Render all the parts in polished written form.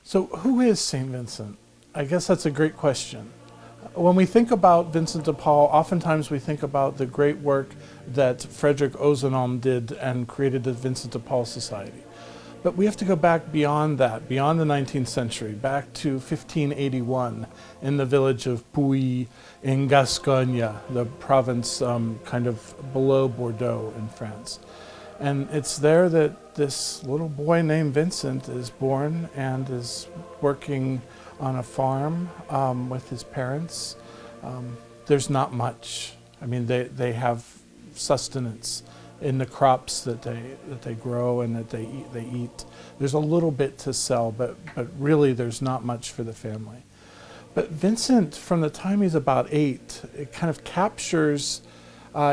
So who is Saint Vincent? I guess that's a great question. When we think about Vincent de Paul, oftentimes we think about the great work that Frederick Ozanam did and created the Vincent de Paul Society. But we have to go back beyond that, beyond the 19th century, back to 1581 in the village of Pouilly in Gascogne, the province kind of below Bordeaux in France. And it's there that this little boy named Vincent is born and is working on a farm with his parents. There's not much. I mean, they have sustenance in the crops that they grow and that they eat. There's a little bit to sell, but really there's not much for the family. But Vincent, from the time he's about 8, it kind of captures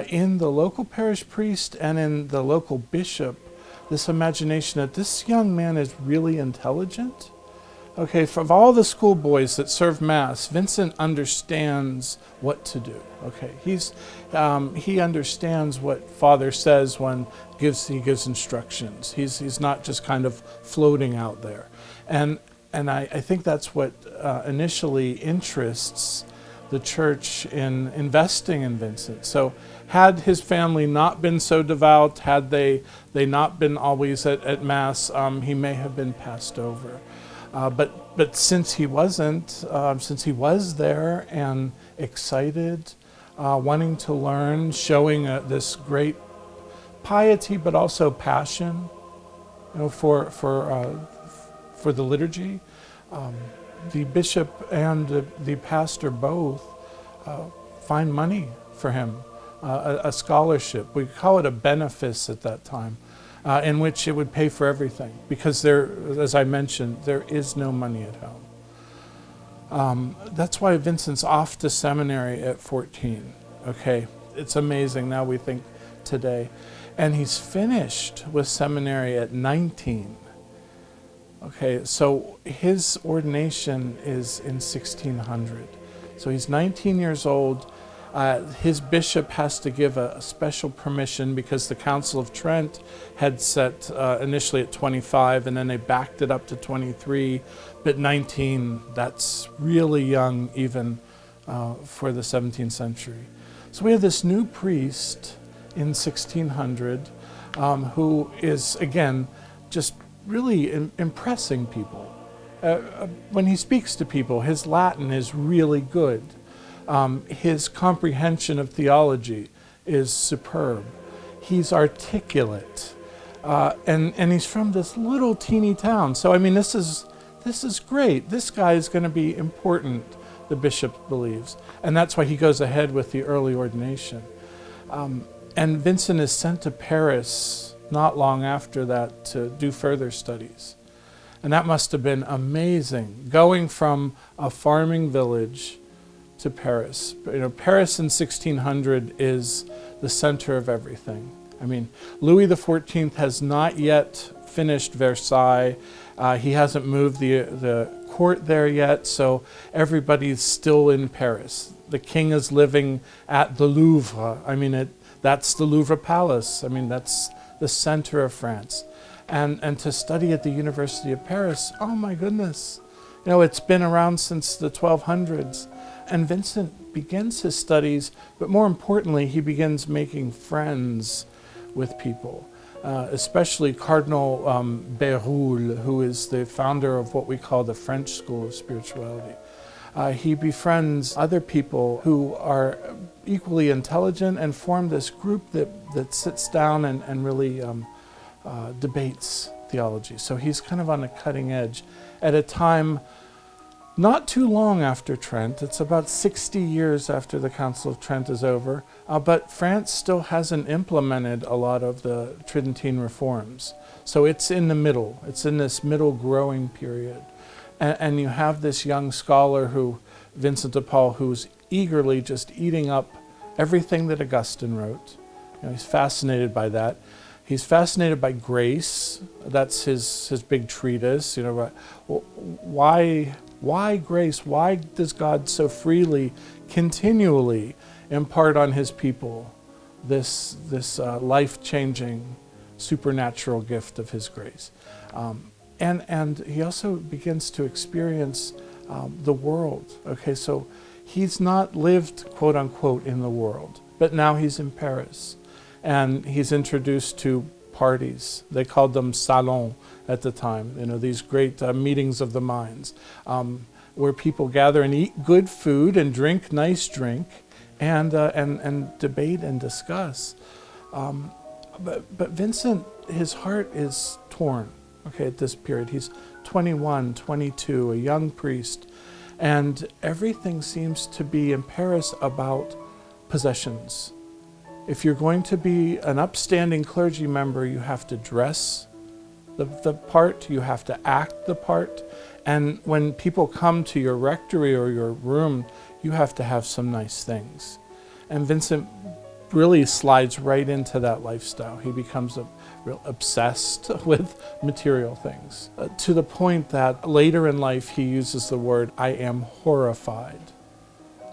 in the local parish priest and in the local bishop this imagination that this young man is really intelligent. Okay, of all the schoolboys that serve Mass, Vincent understands what to do. Okay, he understands what Father says when he gives instructions. He's not just kind of floating out there, and I think that's what initially interests the church in investing in Vincent. So had his family not been so devout, had they not been always at Mass, he may have been passed over. But since he wasn't, since he was there and excited, wanting to learn, showing this great piety, but also passion, for the liturgy, the bishop and the pastor both find money for him, a scholarship. We call it a benefice at that time. In which it would pay for everything, because there, as I mentioned, there is no money at home. That's why Vincent's off to seminary at 14. Okay, it's amazing now we think today. And he's finished with seminary at 19. Okay, so his ordination is in 1600. So he's 19 years old. His bishop has to give a special permission because the Council of Trent had set initially at 25 and then they backed it up to 23, but 19, that's really young even for the 17th century. So we have this new priest in 1600 who is, again, just really impressing people. When he speaks to people, his Latin is really good. His comprehension of theology is superb. He's articulate, and he's from this little teeny town. So I mean, this is great. This guy is going to be important, the bishop believes, and that's why he goes ahead with the early ordination. And Vincent is sent to Paris not long after that to do further studies, and that must have been amazing, going from a farming village to Paris. Paris in 1600 is the center of everything. I mean, Louis XIV has not yet finished Versailles. He hasn't moved the court there yet, so everybody's still in Paris. The king is living at the Louvre. I mean, that's the Louvre Palace. I mean, that's the center of France. And to study at the University of Paris, oh my goodness. You know, it's been around since the 1200s. And Vincent begins his studies, but more importantly, he begins making friends with people, especially Cardinal Bérulle, who is the founder of what we call the French School of Spirituality. He befriends other people who are equally intelligent and form this group that sits down and really debates theology. So he's kind of on the cutting edge at a time not too long after Trent. It's about 60 years after the Council of Trent is over, but France still hasn't implemented a lot of the Tridentine reforms. So it's in the middle. It's in this middle growing period. And you have this young scholar Vincent de Paul, who's eagerly just eating up everything that Augustine wrote. You know, he's fascinated by that. He's fascinated by grace. That's his big treatise. You know, why grace? Why does God so freely, continually impart on his people this life-changing, supernatural gift of his grace? And he also begins to experience the world. Okay, so he's not lived, quote unquote, in the world, but now he's in Paris. And he's introduced to parties. They called them salons at the time. You know, these great meetings of the minds, where people gather and eat good food and drink nice drink, and debate and discuss. But Vincent, his heart is torn. Okay, at this period, he's 21, 22, a young priest, and everything seems to be in Paris about possessions. If you're going to be an upstanding clergy member, you have to dress the part, you have to act the part, and when people come to your rectory or your room, you have to have some nice things. And Vincent really slides right into that lifestyle. He becomes real obsessed with material things, to the point that later in life he uses the word, "I am horrified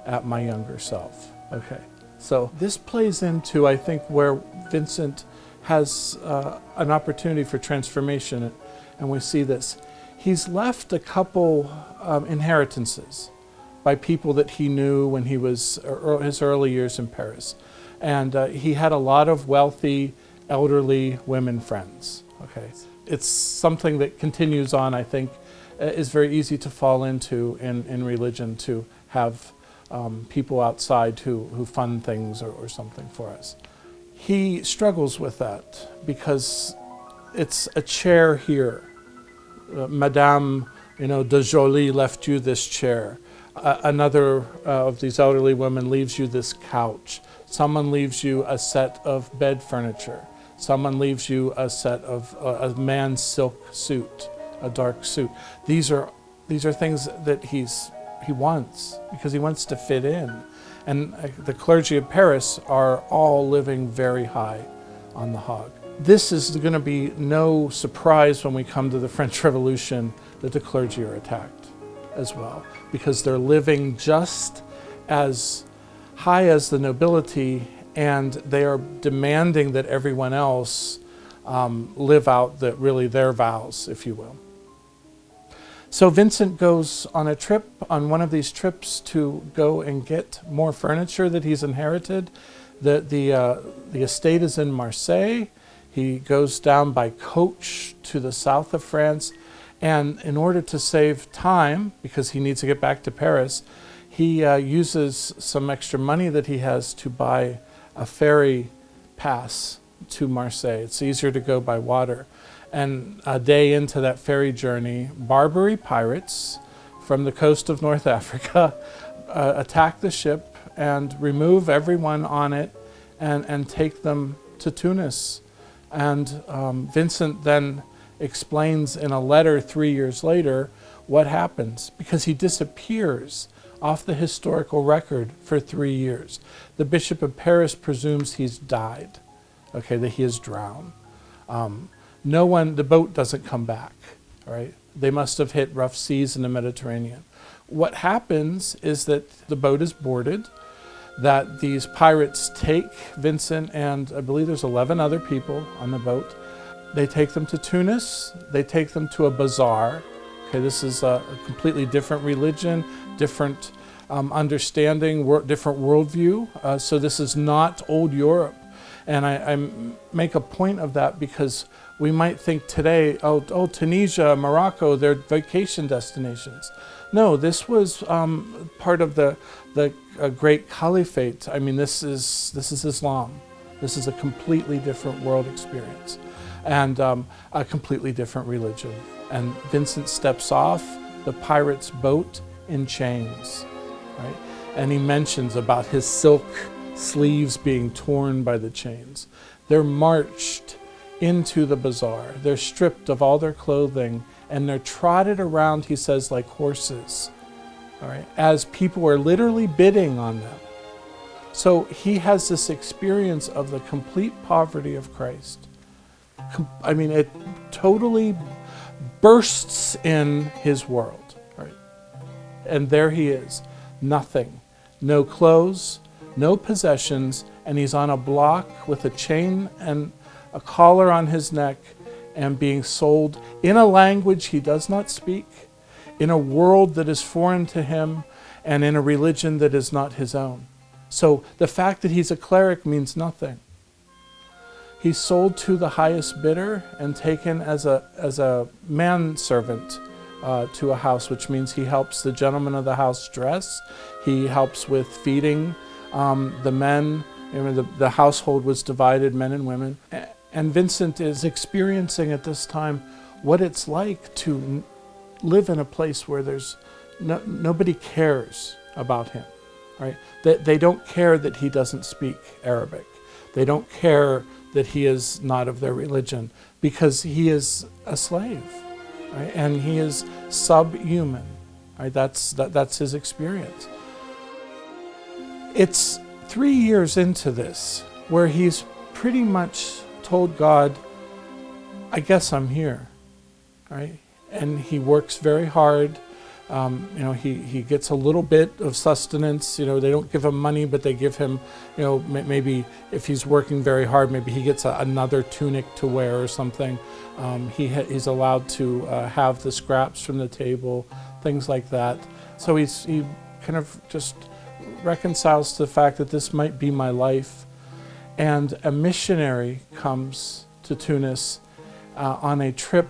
at my younger self." Okay. So this plays into, I think, where Vincent has an opportunity for transformation, and we see this. He's left a couple inheritances by people that he knew when he was his early years in Paris. And he had a lot of wealthy, elderly women friends. Okay, it's something that continues on, I think, is very easy to fall into in religion, to have people outside who fund things or something for us. He struggles with that because it's a chair here. Madame, de Joly left you this chair. Another of these elderly women leaves you this couch. Someone leaves you a set of bed furniture. Someone leaves you a set of a man's silk suit, a dark suit. These are things that he wants because he wants to fit in. And the clergy of Paris are all living very high on the hog. This is going to be no surprise when we come to the French Revolution that the clergy are attacked as well, because they're living just as high as the nobility, and they are demanding that everyone else live out their vows, if you will. So Vincent goes on a trip, on one of these trips, to go and get more furniture that he's inherited. The estate is in Marseille. He goes down by coach to the south of France, and in order to save time, because he needs to get back to Paris, he uses some extra money that he has to buy a ferry pass to Marseille. It's easier to go by water. And a day into that ferry journey, Barbary pirates from the coast of North Africa attack the ship and remove everyone on it and take them to Tunis. And Vincent then explains in a letter 3 years later what happens, because he disappears off the historical record for 3 years. The Bishop of Paris presumes he's died, okay, that he is drowned. The boat doesn't come back, right? They must have hit rough seas in the Mediterranean. What happens is that the boat is boarded. that these pirates take Vincent and I believe there's 11 other people on the boat. They take them to Tunis. They take them to a bazaar. Okay, this is a completely different religion, different understanding, different worldview. So this is not old Europe. And I make a point of that because we might think today, oh, Tunisia, Morocco, they're vacation destinations. No, this was part of the great caliphate. I mean, this is Islam. This is a completely different world experience and a completely different religion. And Vincent steps off the pirate's boat in chains, right? And he mentions about his silk sleeves being torn by the chains. They're marched into the bazaar. They're stripped of all their clothing and they're trotted around, he says, like horses, all right, as people are literally bidding on them. So he has this experience of the complete poverty of Christ. I mean, it totally bursts in his world, right? And there he is, nothing, no clothes, no possessions, and he's on a block with a chain and a collar on his neck and being sold in a language he does not speak, in a world that is foreign to him, and in a religion that is not his own. So the fact that he's a cleric means nothing. He's sold to the highest bidder and taken as a manservant to a house, which means he helps the gentleman of the house dress. He helps with feeding the men. The household was divided, men and women. And Vincent is experiencing at this time what it's like to live in a place where there's nobody cares about him, right? They don't care that he doesn't speak Arabic. They don't care that he is not of their religion because he is a slave, right? And he is subhuman, right? That's his experience. It's 3 years into this where he's pretty much told God, I guess I'm here, right? And he works very hard. He gets a little bit of sustenance. They don't give him money, but they give him, maybe if he's working very hard, maybe he gets another tunic to wear or something. He's allowed to have the scraps from the table, things like that. So he kind of just reconciles to the fact that this might be my life. And a missionary comes to Tunis on a trip,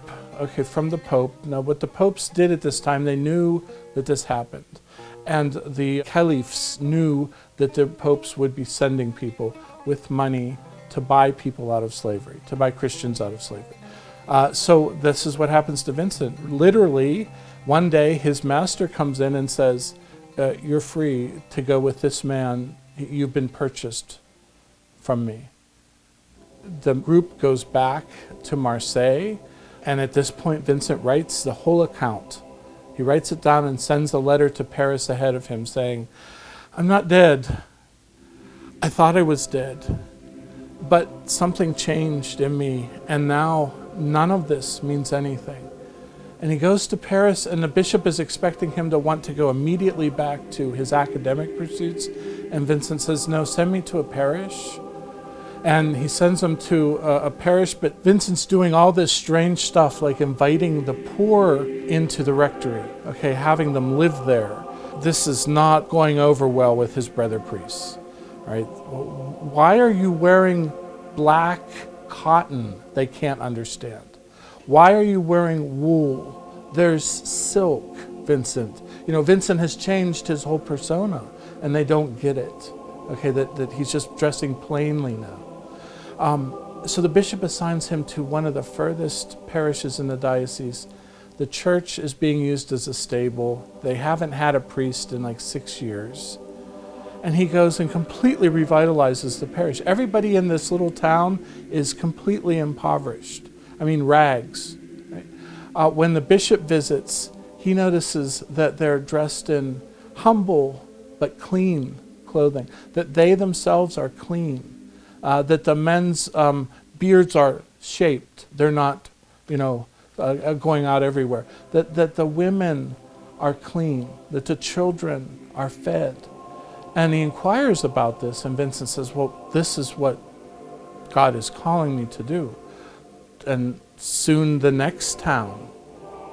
from the Pope. Now, what the popes did at this time, they knew that this happened. And the caliphs knew that the popes would be sending people with money to buy people out of slavery, to buy Christians out of slavery. So this is what happens to Vincent. Literally, one day his master comes in and says, you're free to go with this man. You've been purchased from me. The group goes back to Marseille, and at this point Vincent writes the whole account. He writes it down and sends a letter to Paris ahead of him saying, I'm not dead. I thought I was dead, but something changed in me, and now none of this means anything. And he goes to Paris, and the bishop is expecting him to want to go immediately back to his academic pursuits, and Vincent says, no, send me to a parish. And he sends them to a parish, but Vincent's doing all this strange stuff, like inviting the poor into the rectory, having them live there. This is not going over well with his brother priests, right? Why are you wearing black cotton? They can't understand. Why are you wearing wool? There's silk, Vincent. Vincent has changed his whole persona, and they don't get it, that he's just dressing plainly now. So the bishop assigns him to one of the furthest parishes in the diocese. The church is being used as a stable. They haven't had a priest in like 6 years. And he goes and completely revitalizes the parish. Everybody in this little town is completely impoverished. Rags. Right? When the bishop visits, he notices that they're dressed in humble but clean clothing, that they themselves are clean. That the men's beards are shaped. They're not, going out everywhere. That the women are clean. That the children are fed. And he inquires about this, and Vincent says, well, this is what God is calling me to do. And soon the next town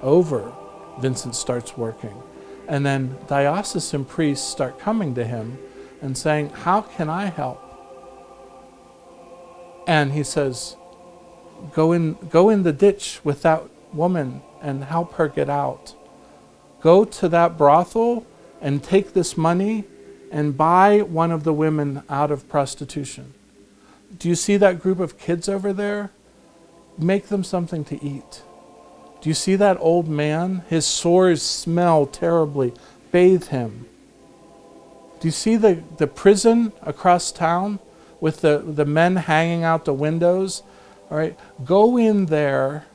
over, Vincent starts working. And then diocesan priests start coming to him and saying, how can I help? And he says, go in the ditch with that woman and help her get out. Go to that brothel and take this money and buy one of the women out of prostitution. Do you see that group of kids over there? Make them something to eat. Do you see that old man? His sores smell terribly. Bathe him. Do you see the prison across town with the men hanging out the windows? All right, go in there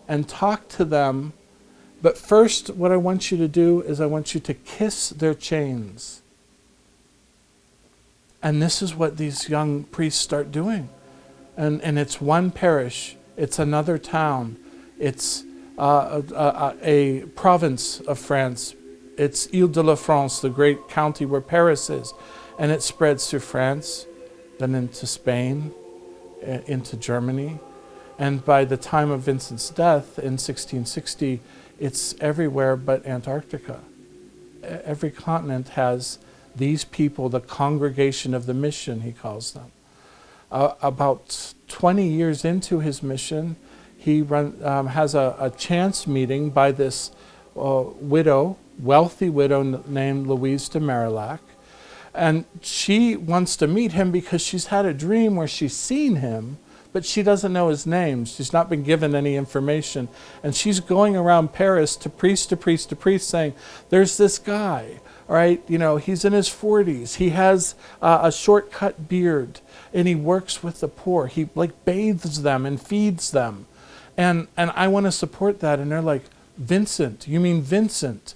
and talk to them. But first, what I want you to do is I want you to kiss their chains. And this is what these young priests start doing. And it's one parish. It's another town. It's a province of France. It's Île-de-la-France, the great county where Paris is. And it spreads through France, then into Spain, into Germany. And by the time of Vincent's death in 1660, it's everywhere but Antarctica. Every continent has these people, the congregation of the mission, he calls them. About 20 years into his mission, he has a chance meeting by this wealthy widow named Louise de Marillac. And she wants to meet him because she's had a dream where she's seen him, but she doesn't know his name. She's not been given any information. And she's going around Paris to priest saying, there's this guy, all right, he's in his 40s. He has a short-cut beard, and he works with the poor. He bathes them and feeds them. And I want to support that. And they're like, Vincent, you mean Vincent?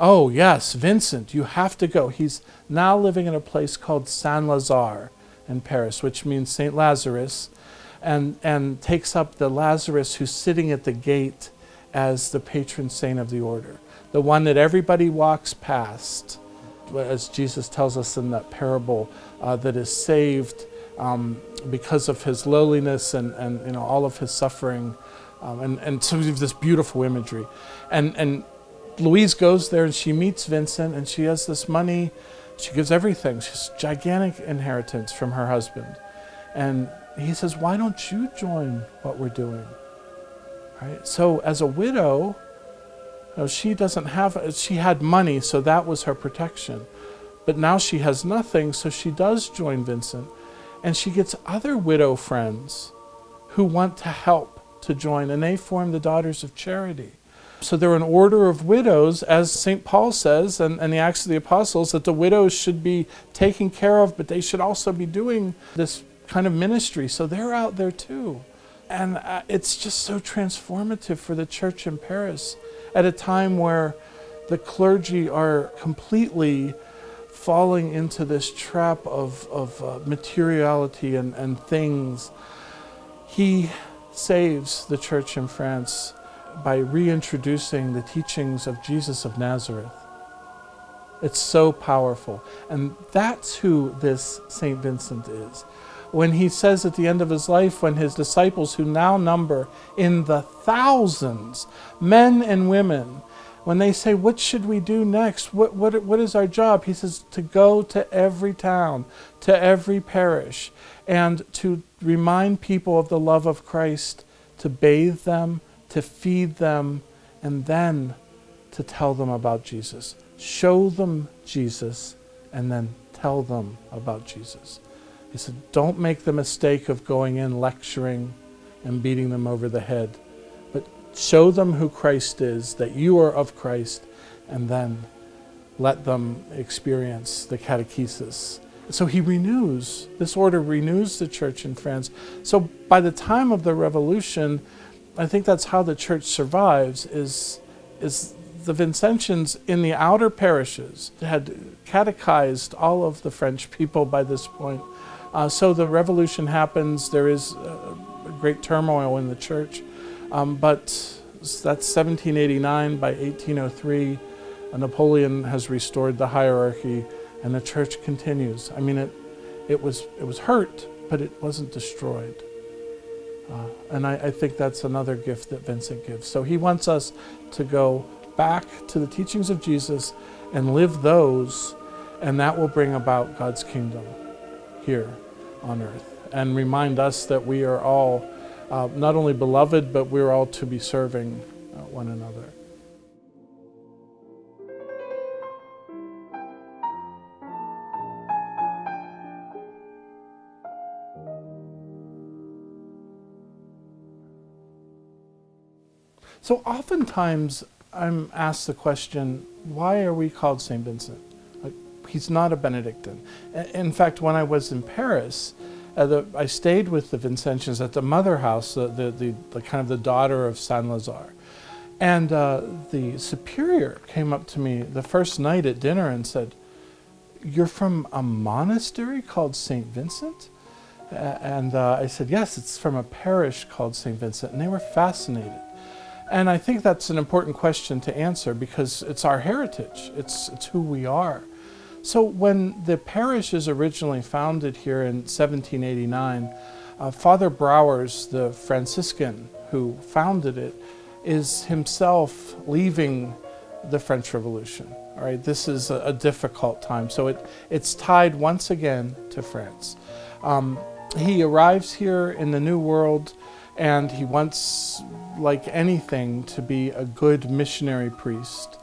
Oh, yes, Vincent, you have to go. He's now living in a place called Saint-Lazare in Paris, which means St. Lazarus, and takes up the Lazarus who's sitting at the gate as the patron saint of the order, the one that everybody walks past, as Jesus tells us in that parable, that is saved because of his lowliness and all of his suffering, and so we have this beautiful imagery. And Louise goes there and she meets Vincent, and she has this money. She gives everything. She has gigantic inheritance from her husband. And he says, why don't you join what we're doing? Right? So as a widow, she had money, so that was her protection. But now she has nothing, so she does join Vincent. And she gets other widow friends who want to help to join, and they form the Daughters of Charity. So they're an order of widows, as St. Paul says, and the Acts of the Apostles, that the widows should be taken care of, but they should also be doing this kind of ministry. So they're out there too. And it's just so transformative for the church in Paris at a time where the clergy are completely falling into this trap of materiality and things. He saves the church in France by reintroducing the teachings of Jesus of Nazareth. It's so powerful. And that's who this Saint Vincent is. When he says at the end of his life, when his disciples, who now number in the thousands, men and women, when they say, what should we do next? What is our job? He says, to go to every town, to every parish, and to remind people of the love of Christ, to bathe them, to feed them, and then to tell them about Jesus. Show them Jesus, and then tell them about Jesus. He said, don't make the mistake of going in lecturing and beating them over the head, but show them who Christ is, that you are of Christ, and then let them experience the catechesis. So he renews, this order renews the church in France. So by the time of the Revolution, I think that's how the church survives, is the Vincentians in the outer parishes had catechized all of the French people by this point. So the revolution happens, there is a great turmoil in the church, but that's 1789. By 1803, Napoleon has restored the hierarchy, and the church continues. I mean, it was hurt, but it wasn't destroyed. And I think that's another gift that Vincent gives. So he wants us to go back to the teachings of Jesus and live those, and that will bring about God's kingdom here on earth, and remind us that we are all not only beloved, but we're all to be serving one another. So oftentimes I'm asked the question, why are we called Saint Vincent? Like, he's not a Benedictine. In fact, when I was in Paris, I stayed with the Vincentians at the mother house, the kind of the daughter of Saint Lazare. And the superior came up to me the first night at dinner and said, "You're from a monastery called Saint Vincent?" And I said, "Yes, it's from a parish called Saint Vincent." And they were fascinated. And I think that's an important question to answer, because it's our heritage. It's who we are. So when the parish is originally founded here in 1789, Father Brouwers, the Franciscan who founded it, is himself leaving the French Revolution. All right, this is a difficult time. So it's tied once again to France. He arrives here in the New World, and he wants, like anything, to be a good missionary priest.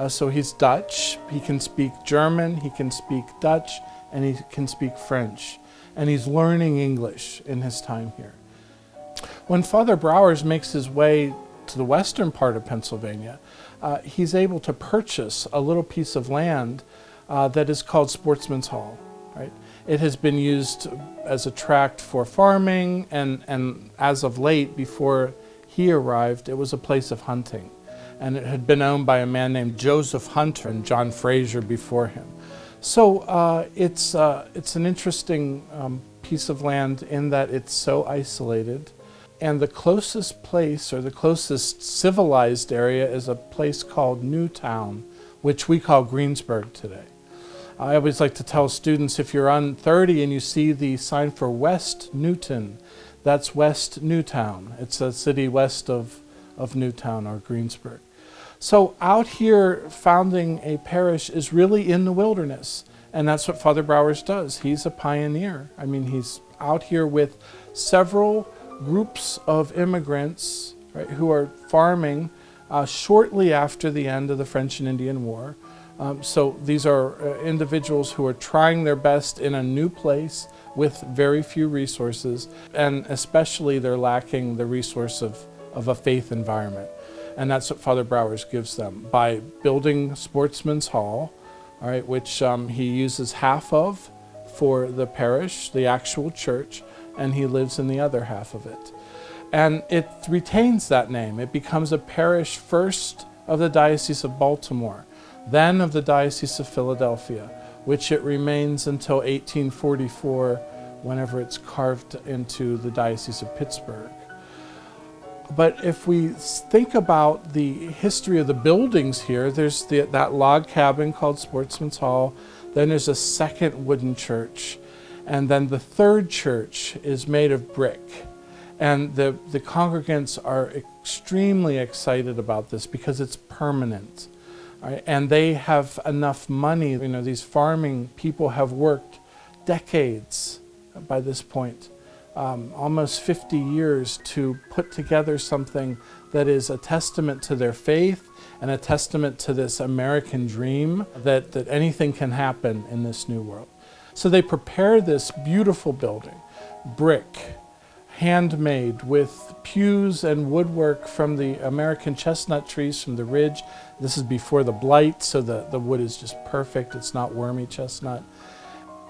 So he's Dutch, he can speak German, he can speak Dutch, and he can speak French. And he's learning English in his time here. When Father Brouwers makes his way to the western part of Pennsylvania, he's able to purchase a little piece of land that is called Sportsman's Hall. Right? It has been used as a tract for farming, and as of late, before he arrived, it was a place of hunting. And it had been owned by a man named Joseph Hunter and John Fraser before him. So it's an interesting piece of land in that it's so isolated. And the closest place, or the closest civilized area, is a place called Newtown, which we call Greensburg today. I always like to tell students, if you're on 30 and you see the sign for West Newton, that's West Newtown. It's a city west of Newtown or Greensburg. So out here, founding a parish is really in the wilderness. And that's what Father Brouwers does. He's a pioneer. I mean, he's out here with several groups of immigrants, right, who are farming shortly after the end of the French and Indian War. So these are individuals who are trying their best in a new place with very few resources, and especially they're lacking the resource of a faith environment. And that's what Father Brouwers gives them by building Sportsman's Hall, all right, which he uses half of for the parish, the actual church, and he lives in the other half of it. And it retains that name. It becomes a parish first of the Diocese of Baltimore, then of the Diocese of Philadelphia, which it remains until 1844, whenever it's carved into the Diocese of Pittsburgh. But if we think about the history of the buildings here, there's that log cabin called Sportsman's Hall, then there's a second wooden church, and then the third church is made of brick. And the congregants are extremely excited about this because it's permanent. Right? And they have enough money. You know, these farming people have worked decades by this point, almost 50 years, to put together something that is a testament to their faith and a testament to this American dream that anything can happen in this new world. So they prepare this beautiful building, brick, handmade, with pews and woodwork from the American chestnut trees from the ridge. This is before the blight, so the wood is just perfect. It's not wormy chestnut.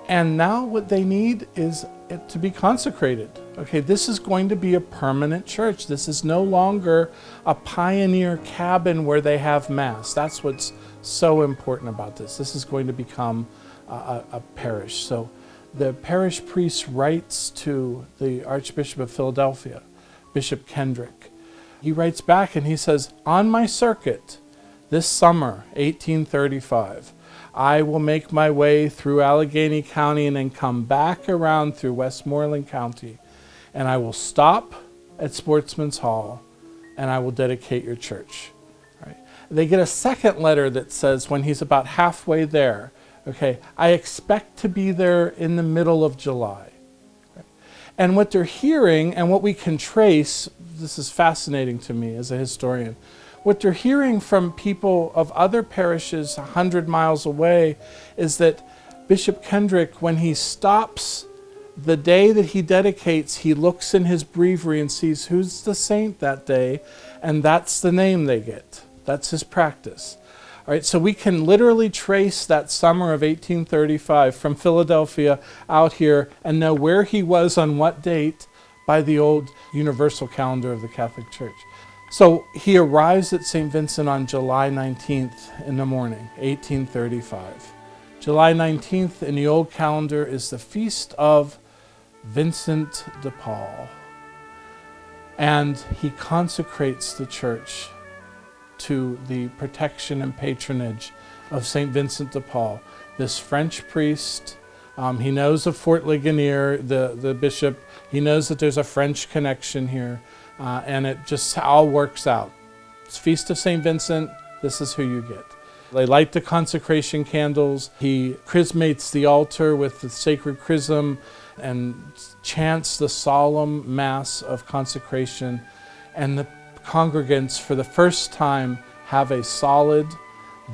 And now what they need is it to be consecrated. Okay, this is going to be a permanent church. This is no longer a pioneer cabin where they have Mass. That's what's so important about this. This is going to become a parish. So the parish priest writes to the Archbishop of Philadelphia, Bishop Kendrick. He writes back and he says, "On my circuit this summer, 1835, I will make my way through Allegheny County and then come back around through Westmoreland County. And I will stop at Sportsman's Hall and I will dedicate your church. Right? They get a second letter that says when he's about halfway there, okay, I expect to be there in the middle of July. Okay? And what they're hearing and what we can trace, this is fascinating to me as a historian, what they're hearing from people of other parishes 100 miles away is that Bishop Kendrick, when he stops the day that he dedicates, he looks in his breviary and sees who's the saint that day, and that's the name they get. That's his practice. All right, so we can literally trace that summer of 1835 from Philadelphia out here and know where he was on what date by the old universal calendar of the Catholic Church. So he arrives at Saint Vincent on July 19th in the morning, 1835. July 19th in the old calendar is the feast of Vincent de Paul. And he consecrates the church to the protection and patronage of Saint Vincent de Paul. This French priest, he knows of Fort Ligonier, the bishop, he knows that there's a French connection here. And it just all works out. It's Feast of St. Vincent, this is who you get. They light the consecration candles. He chrismates the altar with the sacred chrism and chants the solemn mass of consecration. And the congregants, for the first time, have a solid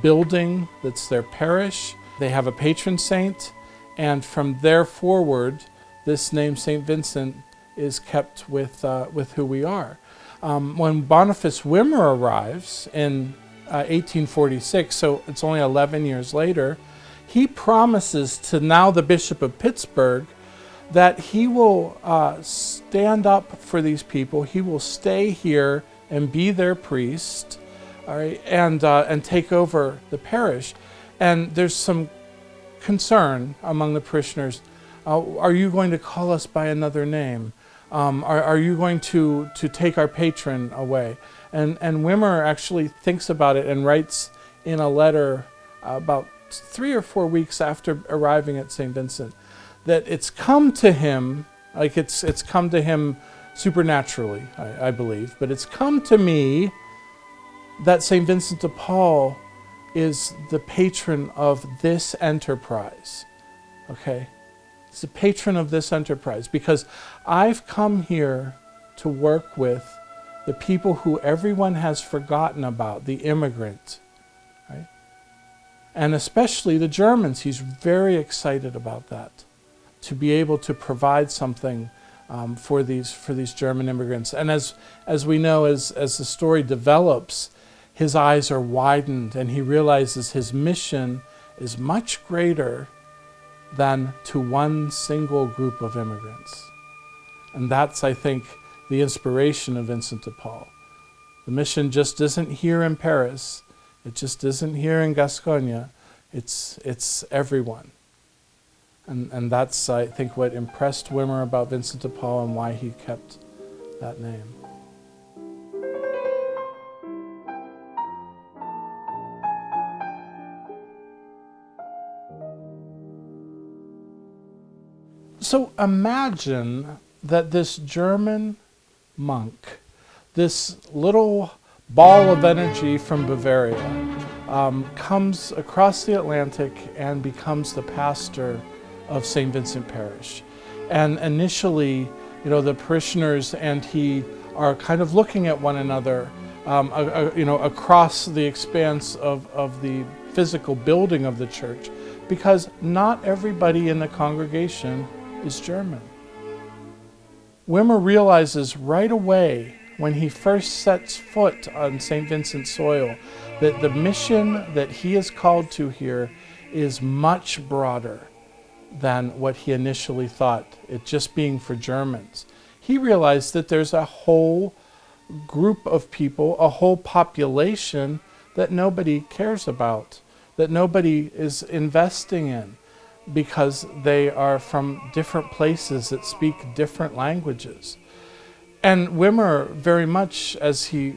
building that's their parish. They have a patron saint, and from there forward, this name Saint Vincent is kept with who we are. When Boniface Wimmer arrives in 1846, so it's only 11 years later, he promises to now the Bishop of Pittsburgh that he will stand up for these people. He will stay here and be their priest, all right, and take over the parish. And there's some concern among the parishioners. Are you going to call us by another name? Are you going to take our patron away? And Wimmer actually thinks about it and writes in a letter about 3 or 4 weeks after arriving at St. Vincent that it's come to him, like it's come to him supernaturally, I believe, but it's come to me that St. Vincent de Paul is the patron of this enterprise, okay? It's the patron of this enterprise because I've come here to work with the people who everyone has forgotten about, the immigrant, right? And especially the Germans. He's very excited about that, to be able to provide something for these German immigrants. And as we know, as the story develops, his eyes are widened and he realizes his mission is much greater than to one single group of immigrants. And that's, I think, the inspiration of Vincent de Paul. The mission just isn't here in Paris. It just isn't here in Gascogne. It's everyone. And that's, I think, what impressed Wimmer about Vincent de Paul and why he kept that name. So imagine that this German monk, this little ball of energy from Bavaria, comes across the Atlantic and becomes the pastor of St. Vincent Parish. And initially, the parishioners and he are kind of looking at one another, across the expanse of the physical building of the church, because not everybody in the congregation is German. Wimmer realizes right away when he first sets foot on St. Vincent soil that the mission that he is called to here is much broader than what he initially thought, it just being for Germans. He realized that there's a whole group of people, a whole population that nobody cares about, that nobody is investing in, because they are from different places that speak different languages. And Wimmer, very much as he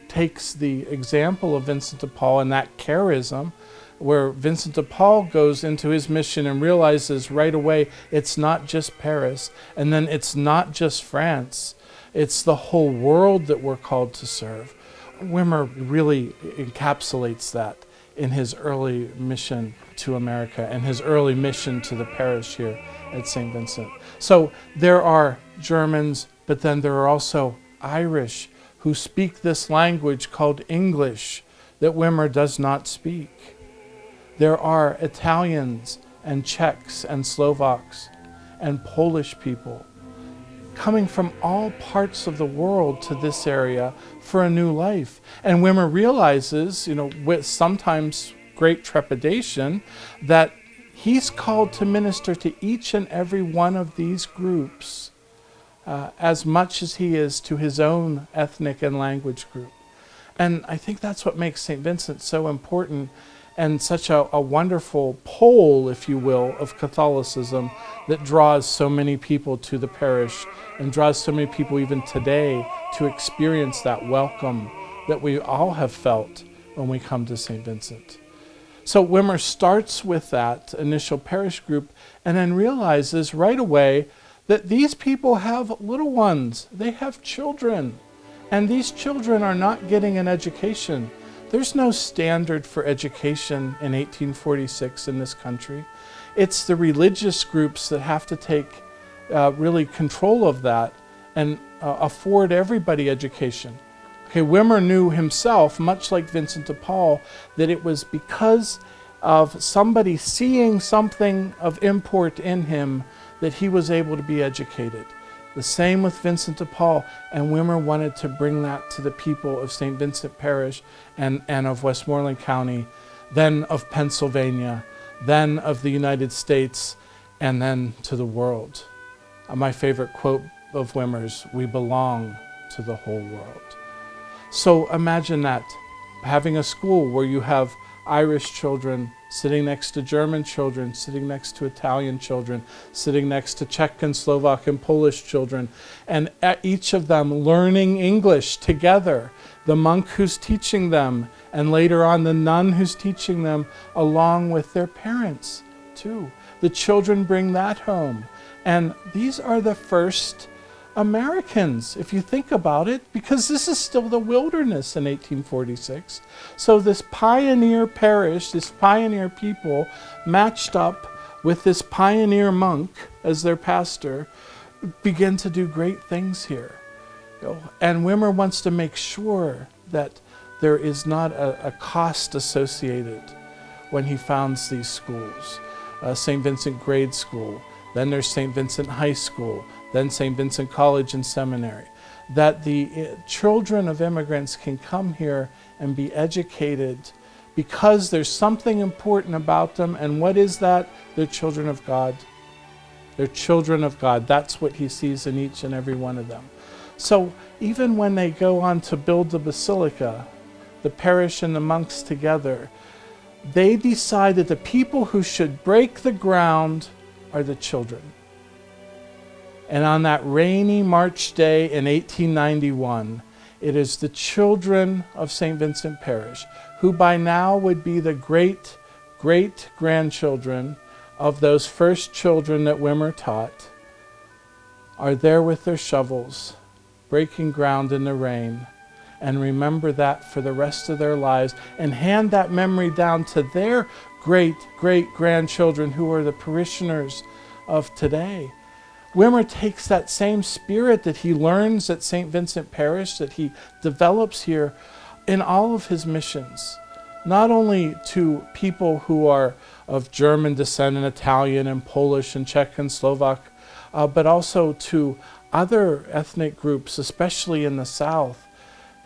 takes the example of Vincent de Paul and that charism, where Vincent de Paul goes into his mission and realizes right away it's not just Paris, and then it's not just France, it's the whole world that we're called to serve. Wimmer really encapsulates that in his early mission to America and his early mission to the parish here at Saint Vincent. So there are Germans, but then there are also Irish who speak this language called English that Wimmer does not speak. There are Italians and Czechs and Slovaks and Polish people coming from all parts of the world to this area for a new life. And Wimmer realizes, with sometimes great trepidation, that he's called to minister to each and every one of these groups as much as he is to his own ethnic and language group. And I think that's what makes St. Vincent so important and such a wonderful pole, if you will, of Catholicism that draws so many people to the parish and draws so many people even today to experience that welcome that we all have felt when we come to St. Vincent. So Wimmer starts with that initial parish group and then realizes right away that these people have little ones. They have children. And these children are not getting an education. There's no standard for education in 1846 in this country. It's the religious groups that have to take really control of that and afford everybody education. Okay, Wimmer knew himself, much like Vincent de Paul, that it was because of somebody seeing something of import in him that he was able to be educated. The same with Vincent de Paul, and Wimmer wanted to bring that to the people of St. Vincent Parish and of Westmoreland County, then of Pennsylvania, then of the United States, and then to the world. My favorite quote of Wimmer's, "We belong to the whole world." So imagine that, having a school where you have Irish children sitting next to German children, sitting next to Italian children, sitting next to Czech and Slovak and Polish children, and each of them learning English together. The monk who's teaching them, and later on the nun who's teaching them, along with their parents too. The children bring that home. And these are the first Americans, if you think about it, because this is still the wilderness in 1846. So this pioneer parish, this pioneer people, matched up with this pioneer monk as their pastor, begin to do great things here. And Wimmer wants to make sure that there is not a cost associated when he founds these schools. St. Vincent Grade School, then there's St. Vincent High School, then St. Vincent College and Seminary, that the children of immigrants can come here and be educated because there's something important about them. And what is that? They're children of God. They're children of God. That's what he sees in each and every one of them. So even when they go on to build the Basilica, the parish and the monks together, they decide that the people who should break the ground are the children. And on that rainy March day in 1891, it is the children of St. Vincent Parish, who by now would be the great-grandchildren of those first children that Wimmer taught, are there with their shovels, breaking ground in the rain, and remember that for the rest of their lives, and hand that memory down to their great-great-grandchildren who are the parishioners of today. Wimmer takes that same spirit that he learns at St. Vincent Parish, that he develops here in all of his missions, not only to people who are of German descent and Italian and Polish and Czech and Slovak, but also to other ethnic groups, especially in the South.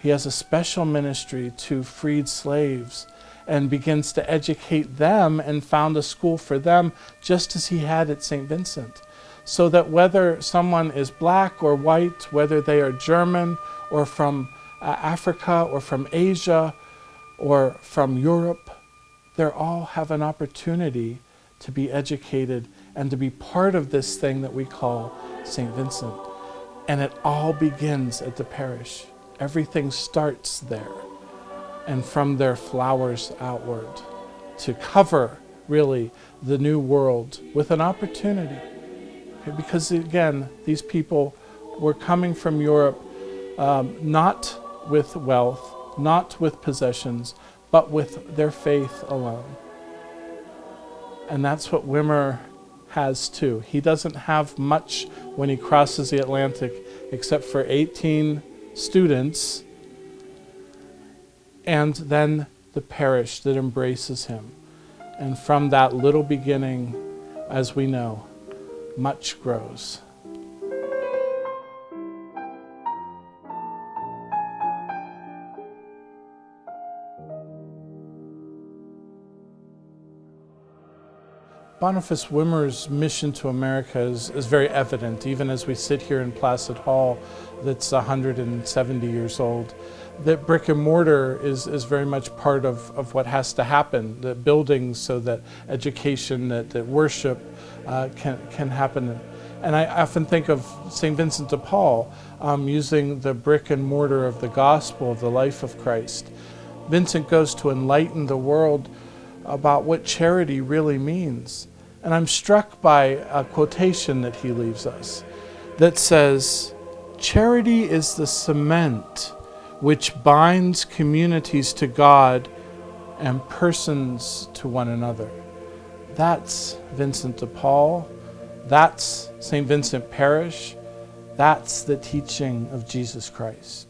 He has a special ministry to freed slaves and begins to educate them and found a school for them, just as he had at St. Vincent. So that whether someone is black or white, whether they are German or from Africa or from Asia or from Europe, they all have an opportunity to be educated and to be part of this thing that we call St. Vincent. And it all begins at the parish. Everything starts there, and from their flowers outward. to cover really the new world with an opportunity. Okay, because again, these people were coming from Europe not with wealth, not with possessions, but with their faith alone. And that's what Wimmer has too. He doesn't have much when he crosses the Atlantic except for 18 students and then the parish that embraces him. And from that little beginning, as we know, much grows. Boniface Wimmer's mission to America is very evident, even as we sit here in Placid Hall that's 170 years old. That brick and mortar is very much part of what has to happen, the buildings so that education, that worship can happen. And I often think of Saint Vincent de Paul using the brick and mortar of the gospel, of the life of Christ. Vincent goes to enlighten the world about what charity really means. And I'm struck by a quotation that he leaves us that says, "Charity is the cement which binds communities to God and persons to one another." That's Vincent de Paul. That's Saint Vincent Parish. That's the teaching of Jesus Christ.